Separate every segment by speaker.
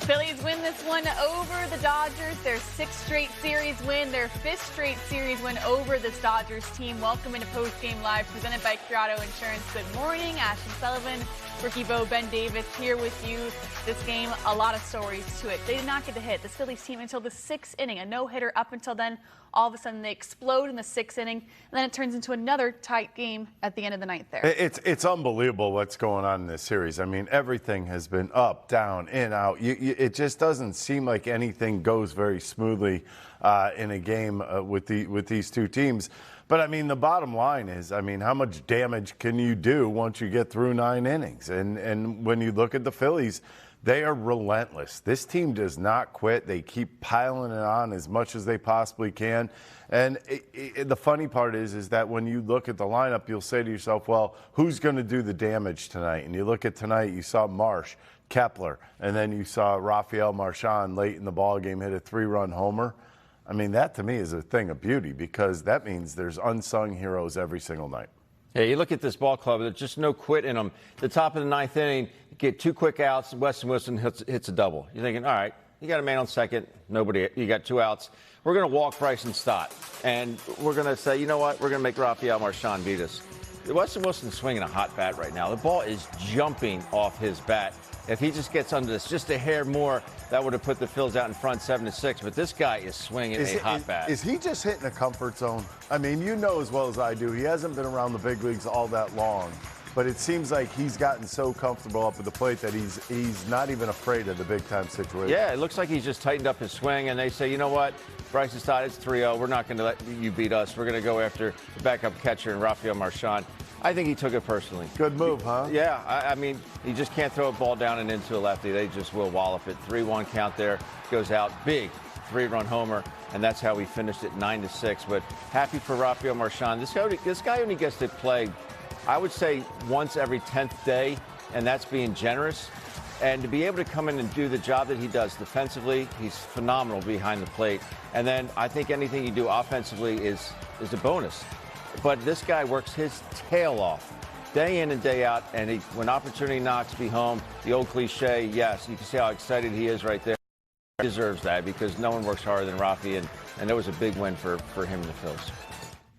Speaker 1: Phillies win this one over the Dodgers. Their 6th straight series win, their 5th straight series win over this Dodgers team. Welcome into Postgame Live, presented by Curado Insurance. Good morning, Ashley Sullivan, Ricky Bo, Ben Davis here with you. This game, a lot of stories to it. They did not get to hit this Phillies team until the 6th inning, a no-hitter up until then. All of a sudden, they explode in the 6th inning, and then it turns into another tight game at the end of the 9th there.
Speaker 2: It's unbelievable what's going on in this series. I mean, everything has been up, down, in, out. It just doesn't seem like anything goes very smoothly in a game with these two teams. But, I mean, the bottom line is, I mean, how much damage can you do once you get through 9 innings? And when you look at the Phillies, they are relentless. This team does not quit. They keep piling it on as much as they possibly can. And the funny part is that when you look at the lineup, you'll say to yourself, well, who's going to do the damage tonight? And you look at tonight, you saw Marsh, Kepler, and then you saw Rafael Marchand late in the ballgame hit a 3-run homer. I mean, that to me is a thing of beauty, because that means there's unsung heroes every single night.
Speaker 3: Yeah, you look at this ball club, there's just no quit in them. The top of the 9th inning, get 2 quick outs, Weston Wilson hits a double. You're thinking, all right, you got a man on second, nobody, you got 2 outs. We're going to walk Bryson Stott, and we're going to say, you know what, we're going to make Rafael Marchand beat us. Weston Wilson's swinging a hot bat right now. The ball is jumping off his bat. If he just gets under this just a hair more, that would have put the Phils out in front 7-6. But this guy is swinging a hot bat.
Speaker 2: Is he just hitting a comfort zone? I mean, you know as well as I do, he hasn't been around the big leagues all that long. But it seems like he's gotten so comfortable up at the plate that he's not even afraid of the big-time situation.
Speaker 3: Yeah, it looks like he's just tightened up his swing, and they say, you know what, Bryson Stott, it's 3-0. We're not going to let you beat us. We're going to go after the backup catcher and Rafael Marchand. I think he took it personally.
Speaker 2: Good move, huh?
Speaker 3: Yeah, I mean, you just can't throw a ball down and into a lefty. They just will wallop it. 3-1 count there, goes out. Big 3-run homer, and that's how we finished it 9-6. But happy for Rafael Marchand. This guy only gets to play, I would say, once every 10th day, and that's being generous. And to be able to come in and do the job that he does defensively, he's phenomenal behind the plate. And then I think anything you do offensively is a bonus. But this guy works his tail off day in and day out, and when opportunity knocks, be home. The old cliche, yes, you can see how excited he is right there. He deserves that, because no one works harder than Rafi, and that was a big win for him and the Phils.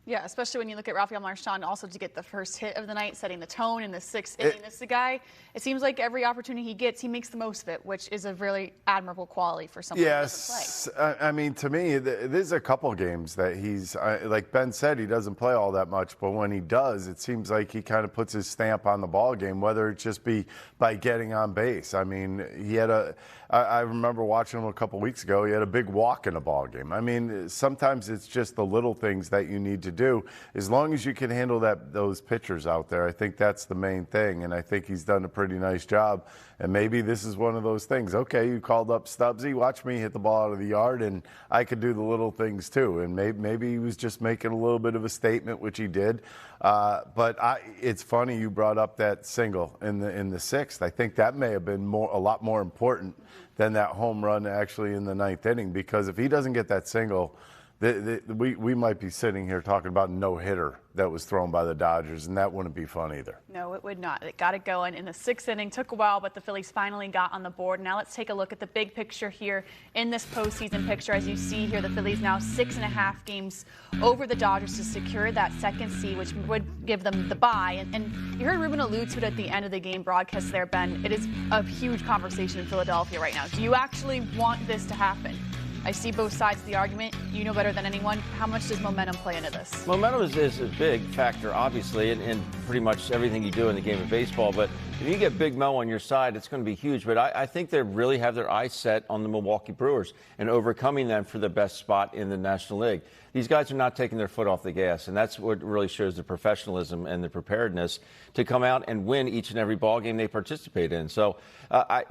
Speaker 1: Yeah, especially when you look at Rafael Marchand also to get the first hit of the night, setting the tone in the 6th inning. This is a guy, it seems like every opportunity he gets, he makes the most of it, which is a really admirable quality for someone who doesn't play.
Speaker 2: I mean, to me, there's a couple games that he's, like Ben said, he doesn't play all that much, but when he does, it seems like he kind of puts his stamp on the ball game, whether it just be by getting on base. I mean, he had I remember watching him a couple weeks ago, he had a big walk in a ball game. I mean, sometimes it's just the little things that you need to do. As long as you can handle those pitchers out there, I think that's the main thing, and I think he's done a pretty nice job. And maybe this is one of those things. Okay, you called up Stubbsy, watch me hit the ball out of the yard, and I could do the little things too. And maybe he was just making a little bit of a statement, which he did. But it's funny you brought up that single in the 6th. I think that may have been a lot more important than that home run actually in the 9th inning, because if he doesn't get that single, we might be sitting here talking about no-hitter that was thrown by the Dodgers, and that wouldn't be fun either.
Speaker 1: No, it would not. It got it going in the 6th inning. Took a while, but the Phillies finally got on the board. Now let's take a look at the big picture here in this postseason picture. As you see here, the Phillies now 6.5 games over the Dodgers to secure that 2nd seed, which would give them the bye. And you heard Ruben allude to it at the end of the game broadcast there, Ben. It is a huge conversation in Philadelphia right now. Do you actually want this to happen? I see both sides of the argument. You know better than anyone. How much does momentum play into this?
Speaker 3: Momentum is a big factor, obviously, in pretty much everything you do in the game of baseball. But if you get Big Mo on your side, it's going to be huge. But I think they really have their eyes set on the Milwaukee Brewers and overcoming them for the best spot in the National League. These guys are not taking their foot off the gas, and that's what really shows the professionalism and the preparedness to come out and win each and every ball game they participate in. So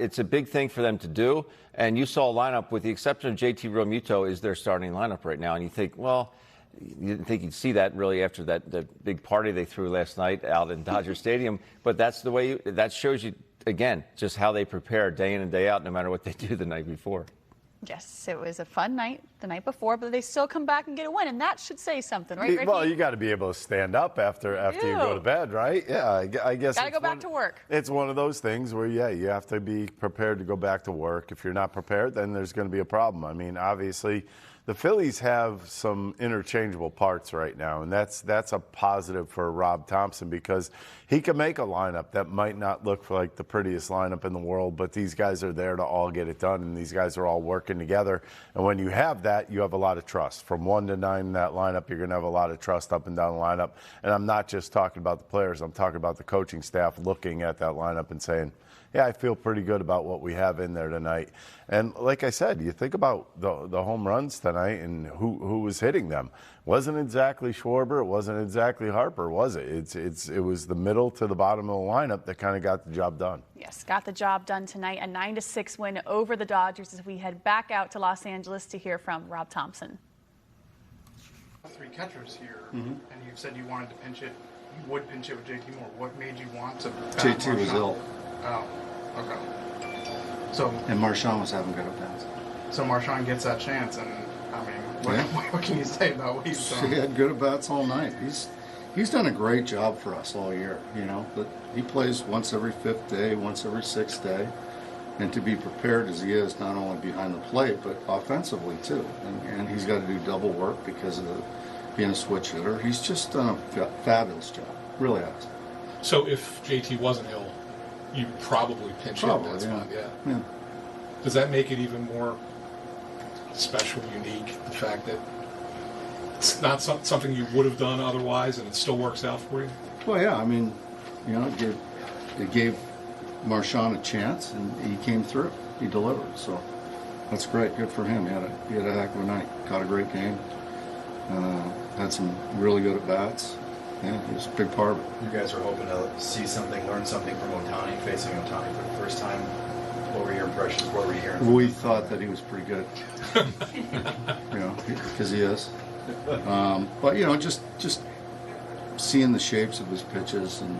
Speaker 3: it's a big thing for them to do. And you saw a lineup, with the exception of JT Realmuto, is their starting lineup right now. And you think, well, you didn't think you'd see that really after that big party they threw last night out in Dodger Stadium. But that's the way that shows you, again, just how they prepare day in and day out, no matter what they do the night before.
Speaker 1: Yes, it was a fun night the night before, but they still come back and get a win, and that should say something, right, Ricky?
Speaker 2: Well, you got to be able to stand up after you go to bed, right? Yeah, I guess.
Speaker 1: Got to go back to work.
Speaker 2: It's one of those things where, yeah, you have to be prepared to go back to work. If you're not prepared, then there's going to be a problem. I mean, obviously, the Phillies have some interchangeable parts right now, and that's a positive for Rob Thompson because he can make a lineup that might not look like the prettiest lineup in the world, but these guys are there to all get it done, and these guys are all working together. And when you have that, you have a lot of trust. From 1 to 9 in that lineup, you're going to have a lot of trust up and down the lineup. And I'm not just talking about the players. I'm talking about the coaching staff looking at that lineup and saying, yeah, I feel pretty good about what we have in there tonight. And like I said, you think about the home runs tonight and who was hitting them. Wasn't exactly Schwarber. It wasn't exactly Harper, was it? It was the middle to the bottom of the lineup that kind of got the job done.
Speaker 1: Yes, got the job done tonight. A 9-6 win over the Dodgers as we head back out to Los Angeles to hear from Rob Thompson.
Speaker 4: 3 catchers here, and you said you wanted to pinch it. You would pinch it with JT Moore. What made you want to?
Speaker 5: JT was ill.
Speaker 4: Oh, okay. So
Speaker 5: and Marshawn was having good at-bats.
Speaker 4: So Marshawn gets that chance, and I mean, what can you say about what he's done?
Speaker 5: He had good at-bats all night. He's done a great job for us all year. You know, but he plays once every 5th day, once every 6th day, and to be prepared as he is, not only behind the plate but offensively too. And he's got to do double work because of being a switch hitter. He's just done a fabulous job. Really has.
Speaker 6: So if JT wasn't ill, you probably pinch him. That's fine, yeah. Does that make it even more special, unique, the fact that it's not something you would have done otherwise and it still works out for you?
Speaker 5: Well, yeah, I mean, you know, it gave Marshawn a chance and he came through. He delivered, so that's great. Good for him. He had a heck of a night. Caught a great game. Had some really good at-bats. Yeah, he was a big part of it.
Speaker 7: You guys were hoping to see something, learn something from Ohtani, facing Ohtani for the first time. What were your impressions? What were you hearing?
Speaker 5: We thought that he was pretty good. You know, because he is. But you know, just seeing the shapes of his pitches and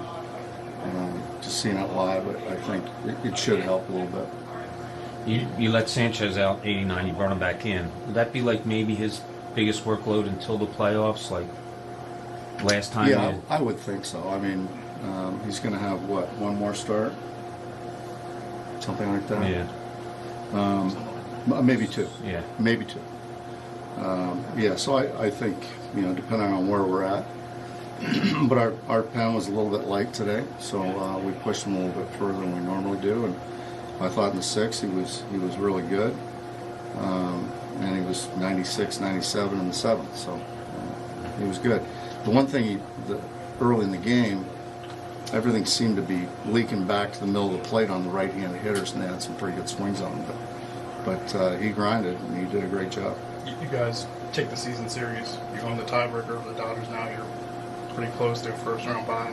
Speaker 5: just seeing it live, I think it should help a little bit.
Speaker 8: You let Sanchez out 89. You brought him back in. Would that be like maybe his biggest workload until the playoffs, like last time?
Speaker 5: Yeah, I would think so. I mean, he's going to have one more start, something like that.
Speaker 8: Yeah.
Speaker 5: Maybe 2.
Speaker 8: Yeah.
Speaker 5: Maybe 2. Yeah. So I think, you know, depending on where we're at. But our pen was a little bit light today, so we pushed him a little bit further than we normally do. And I thought in the 6th he was really good, and he was 96, 97 in the 7th, so he was good. The one thing early in the game, everything seemed to be leaking back to the middle of the plate on the right-handed hitters, and they had some pretty good swings on him. But he grinded, and he did a great job.
Speaker 4: You guys take the season series. You own the tiebreaker over the Dodgers now. You're pretty close to a first-round bye.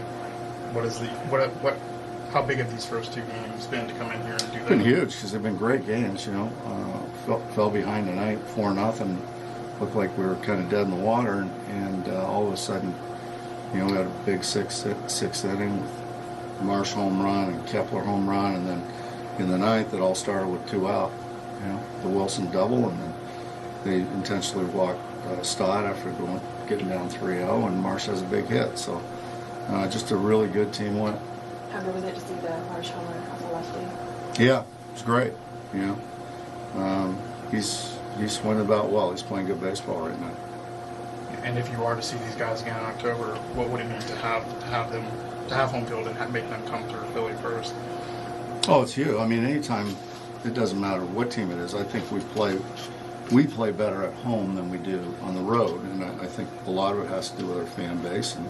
Speaker 4: How big have these first 2 games been to come in here and do that?
Speaker 5: It's been huge because they've been great games. You know, fell behind tonight 4-0. Looked like we were kind of dead in the water, and all of a sudden, you know, we had a big sixth inning with Marsh home run and Kepler home run, and then in the 9th it all started with 2 out. You know, the Wilson double, and then they intentionally walked Stott after getting down 3-0, and Marsh has a big hit. So just a really good team win.
Speaker 9: How good was it to see the Marsh homer off the lefty?
Speaker 5: Yeah, it's great. You know, he's swinging about well. He's playing good baseball right now.
Speaker 4: And if you are to see these guys again in October, what would it mean to have home field and make them come through Philly first?
Speaker 5: Oh, it's huge. I mean, anytime, it doesn't matter what team it is. I think we play better at home than we do on the road, and I think a lot of it has to do with our fan base and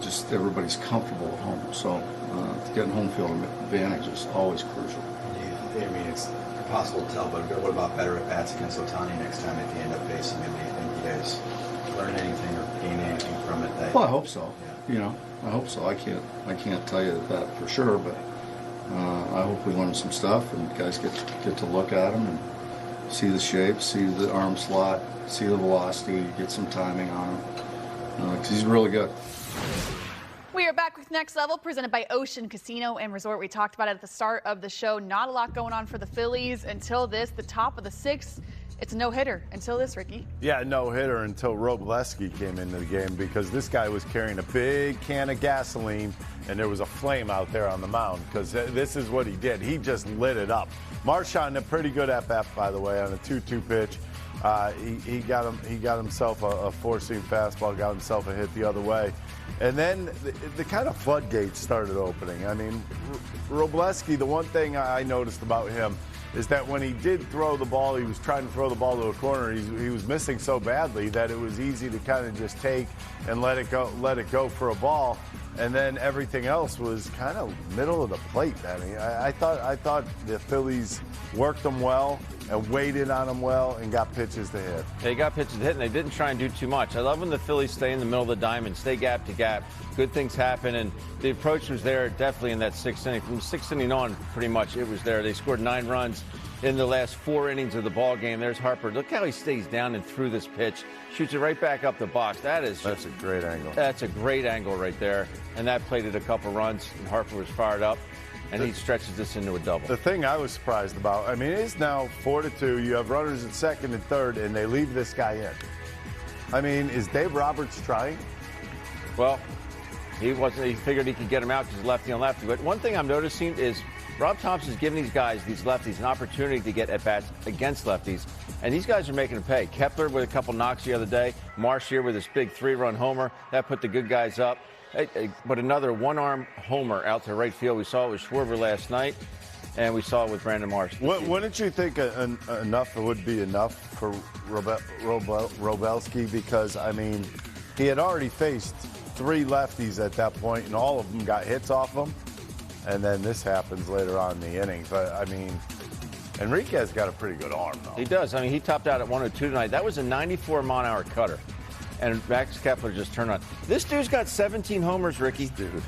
Speaker 5: just everybody's comfortable at home. So getting home field advantage is always crucial.
Speaker 7: I mean, it's impossible to tell, but what about better at bats against Ohtani next time if you end up facing him? Do you think you guys learn anything or gain anything from it?
Speaker 5: Well, I hope so.
Speaker 7: Yeah.
Speaker 5: You know, I hope so. I can't tell you that for sure, but I hope we learn some stuff and guys get to look at them and see the shape, see the arm slot, see the velocity, get some timing on him because he's really good.
Speaker 1: We are back with Next Level, presented by Ocean Casino and Resort. We talked about it at the start of the show. Not a lot going on for the Phillies until this, the top of the sixth. It's a no-hitter until this, Ricky.
Speaker 2: Yeah, no-hitter until Robleski came into the game, because this guy was carrying a big can of gasoline, and there was a flame out there on the mound, because this is what he did. He just lit it up. Marchand, a pretty good FF, by the way, on a 2-2 pitch. He got himself a four-seam fastball, got himself a hit the other way. And then the kind of floodgates started opening. I mean, Robleski, the one thing I noticed about him is that when he did throw the ball, he was trying to throw the ball to a corner. He was missing so badly that it was easy to kind of just take and let it go for a ball. And then everything else was kind of middle of the plate. I mean, I thought the Phillies worked them well and waited on them well and got pitches to hit.
Speaker 3: They got pitches to hit, and they didn't try and do too much. I love when the Phillies stay in the middle of the diamond, stay gap to gap. Good things happen, and the approach was there definitely in that sixth inning. From sixth inning on, pretty much it was there. They scored 9 runs in the last 4 innings of the ball game. There's Harper. Look how he stays down and through this pitch. Shoots it right back up the box. That's
Speaker 2: a great angle.
Speaker 3: That's a great angle right there. And that plated a couple runs, and Harper was fired up, and he stretches this into a double.
Speaker 2: The thing I was surprised about, I mean, it is now 4-2. You have runners at second and third, and they leave this guy in. I mean, is Dave Roberts trying?
Speaker 3: Well, he wasn't. He figured he could get him out because lefty on lefty. But one thing I'm noticing is Rob Thompson's giving these guys, these lefties, an opportunity to get at-bats against lefties, and these guys are making them pay. Kepler with a couple knocks the other day. Marsh here with his big 3-run homer. That put the good guys up. But another one-arm homer out to right field. We saw it with Schwarber last night, and we saw it with Brandon Marsh.
Speaker 2: Wouldn't you think enough would be enough for Robleski? Because, I mean, he had already faced 3 lefties at that point, and all of them got hits off him. And then this happens later on in the inning. But, I mean, Enrique's got a pretty good arm, though.
Speaker 3: He does. I mean, he topped out at 102 tonight. That was a 94-mile-an-hour cutter. And Max Kepler just turned on. This dude's got 17 homers, Ricky.
Speaker 2: Dude.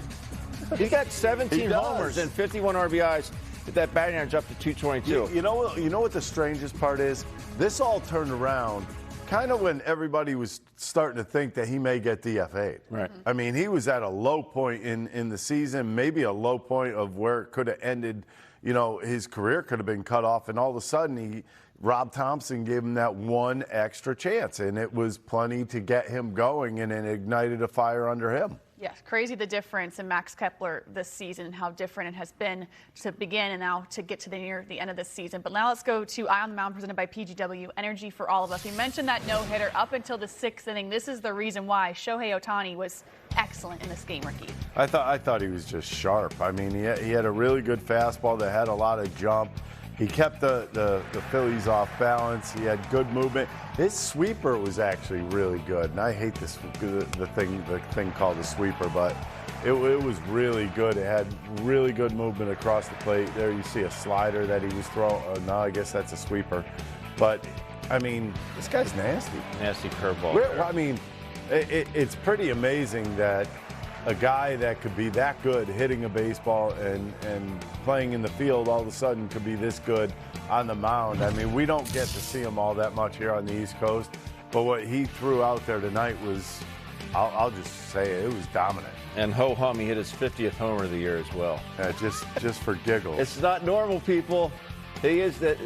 Speaker 3: He's got 17 homers and 51 RBIs. That batting average up to 222.
Speaker 2: You know what the strangest part is? This all turned around kind of when everybody was starting to think that he may get DFA'd.
Speaker 3: Right.
Speaker 2: I mean, he was at a low point in the season, maybe a low point of where it could have ended. You know, his career could have been cut off, and all of a sudden Rob Thompson gave him that one extra chance, and it was plenty to get him going, and it ignited a fire under him.
Speaker 1: Yes, crazy the difference in Max Kepler this season and how different it has been to begin and now to get to near the end of this season. But now let's go to Eye on the Mound, presented by PGW, energy for all of us. We mentioned that no-hitter up until the 6th inning. This is the reason why Shohei Ohtani was excellent in this game, Ricky.
Speaker 2: I thought he was just sharp. I mean, he had a really good fastball that had a lot of jump. He kept the Phillies off balance. He had good movement. His sweeper was actually really good, and I hate the thing called the sweeper, but it was really good. It had really good movement across the plate. There you see a slider that he was throwing. No, I guess that's a sweeper. But, I mean, this guy's nasty.
Speaker 3: Nasty curveball.
Speaker 2: I mean, it's pretty amazing that a guy that could be that good hitting a baseball and playing in the field all of a sudden could be this good on the mound. I mean, we don't get to see him all that much here on the East Coast, but what he threw out there tonight was, I'll just say it was dominant.
Speaker 3: And ho-hum, he hit his 50th homer of the year as well.
Speaker 2: Yeah, just for giggles.
Speaker 3: It's not normal, people. He is that.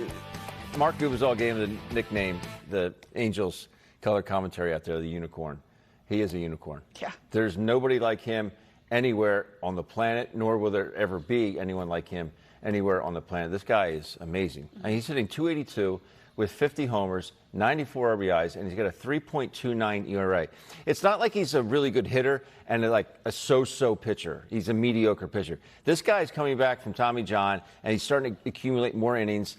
Speaker 3: Mark Gubazall gave him the nickname, the Angels color commentary out there, the unicorn. He is a unicorn.
Speaker 1: Yeah.
Speaker 3: There's nobody like him anywhere on the planet, nor will there ever be anyone like him anywhere on the planet. This guy is amazing. And he's hitting .282 with 50 homers, 94 RBIs, and he's got a 3.29 ERA. It's not like he's a really good hitter and like a so-so pitcher. He's a mediocre pitcher. This guy's coming back from Tommy John, and he's starting to accumulate more innings.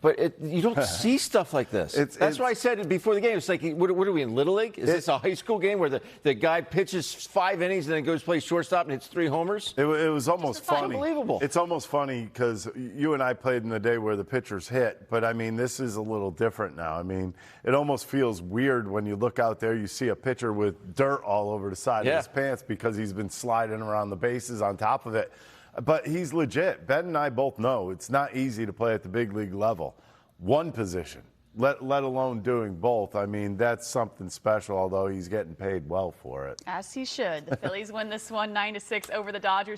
Speaker 3: But you don't see stuff like this. That's why I said before the game. It's like, what are we in, Little League? Is this a high school game where the guy pitches 5 innings and then goes play shortstop and hits 3 homers?
Speaker 2: It was almost funny.
Speaker 3: Unbelievable.
Speaker 2: It's almost funny because you and I played in the day where the pitchers hit. But, I mean, this is a little different now. I mean, it almost feels weird when you look out there, you see a pitcher with dirt all over the side of his pants because he's been sliding around the bases on top of it. But he's legit. Ben and I both know it's not easy to play at the big league level. One position, let alone doing both. I mean, that's something special, although he's getting paid well for it.
Speaker 1: As he should. The Phillies win this one 9-6 over the Dodgers.